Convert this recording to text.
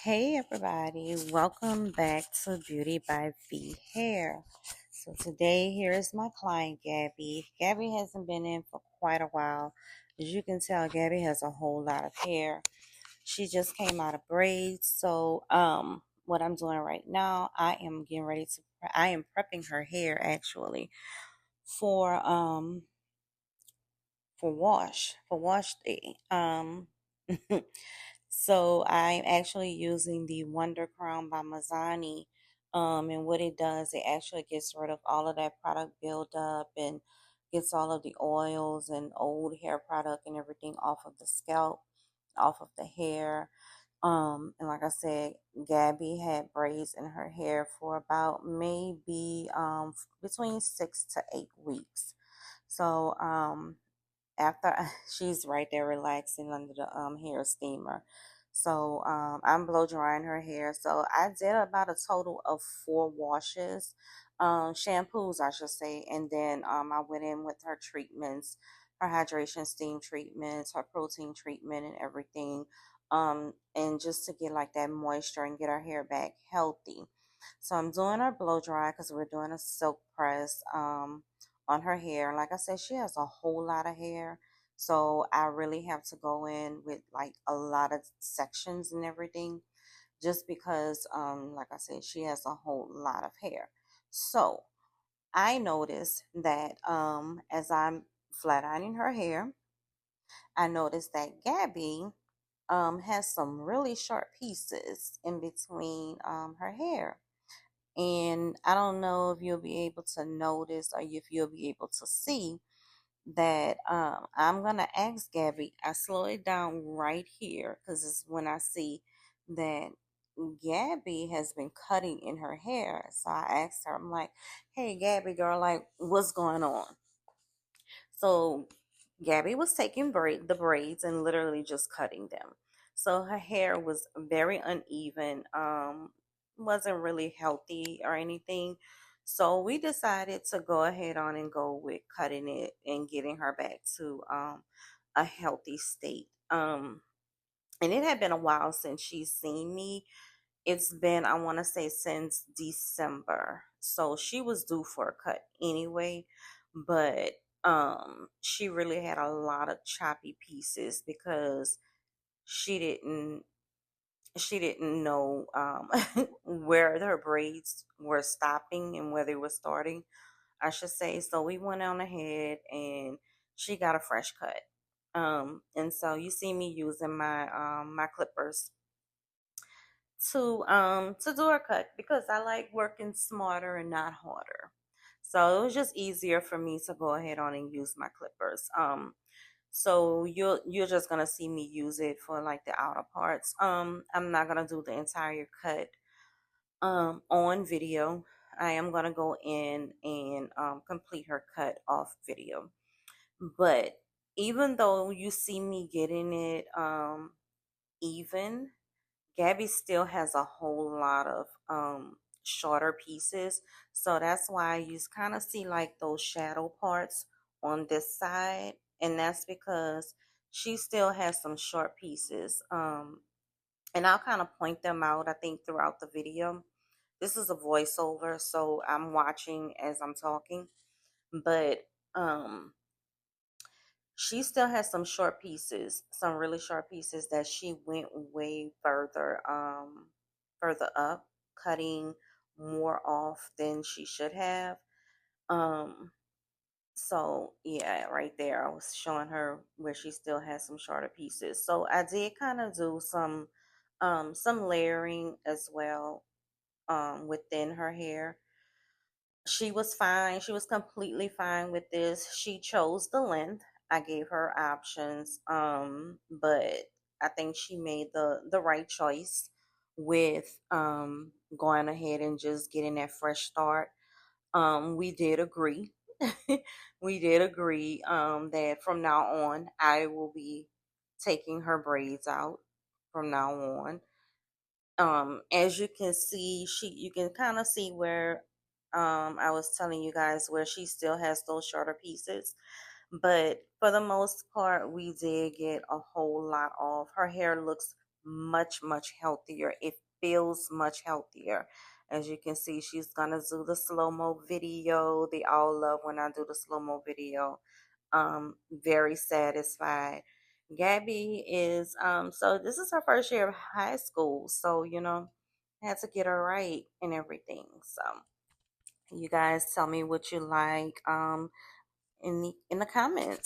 Hey everybody, welcome back to Beauty by V Hair. So today here is my client Gabby. Gabby hasn't been in for quite a while. As you can tell, Gabby has a whole lot of hair. She just came out of braids. So what I'm doing right now, I am prepping her hair actually for wash day. So I'm actually using the Wonder Crown by Mazzani. And what it does, it actually gets rid of all of that product buildup and gets all of the oils and old hair product and everything off of the scalp, off of the hair. And like I said, Gabby had braids in her hair for about maybe between 6 to 8 weeks. So after she's right there relaxing under the hair steamer. So I'm blow drying her hair. So I did about a total of 4 washes, shampoos I should say, and then I went in with her treatments, her hydration steam treatments, her protein treatment, and everything, and just to get like that moisture and get her hair back healthy. So I'm doing her blow dry because we're doing a silk press on her hair. Like I said, she has a whole lot of hair. So I really have to go in with like a lot of sections and everything just because like I said, she has a whole lot of hair. So I noticed that as I'm flat ironing her hair, I noticed that Gabby has some really sharp pieces in between her hair. And I don't know if you'll be able to notice or if you'll be able to see that I'm going to ask Gabby. I slow it down right here because it's when I see that Gabby has been cutting in her hair. So I asked her, I'm like, hey, Gabby, girl, like, what's going on? So Gabby was taking the braids and literally just cutting them. So her hair was very uneven, wasn't really healthy or anything. So we decided to go ahead on and go with cutting it and getting her back to a healthy state. And it had been a while since she's seen me. It's been, I want to say, since December. So she was due for a cut anyway, but she really had a lot of choppy pieces because she didn't she didn't know where her braids were stopping and where they were starting, I should say. So we went on ahead and she got a fresh cut. And so you see me using my clippers to do a cut because I like working smarter and not harder. So it was just easier for me to go ahead on and use my clippers. So you're just gonna see me use it for like the outer parts. I'm not gonna do the entire cut on video. I am gonna go in and complete her cut off video. But even though you see me getting it even, Gabby still has a whole lot of shorter pieces. So that's why you kind of see like those shadow parts on this side. And that's because she still has some short pieces. And I'll kind of point them out, I think, throughout the video. This is a voiceover, so I'm watching as I'm talking. But um she still has some short pieces, some really short pieces that she went way further up, cutting more off than she should have. Um so yeah, right there I was showing her where she still has some shorter pieces. So I did kind of do some layering as well within her hair. She was fine. She was completely fine with this. She chose the length. I gave her options, but I think she made the right choice with going ahead and just getting that fresh start. We did agree. We did agree that from now on I will be taking her braids out from now on. As you can see, you can kind of see where I was telling you guys where she still has those shorter pieces, but for the most part we did get a whole lot off. Her hair looks much healthier. It feels much healthier. As you can see, she's gonna do the slow-mo video. They all love when I do the slow-mo video. Very satisfied. Gabby is so this is her first year of high school, so had to get her right and everything. So you guys tell me what you like in the comments.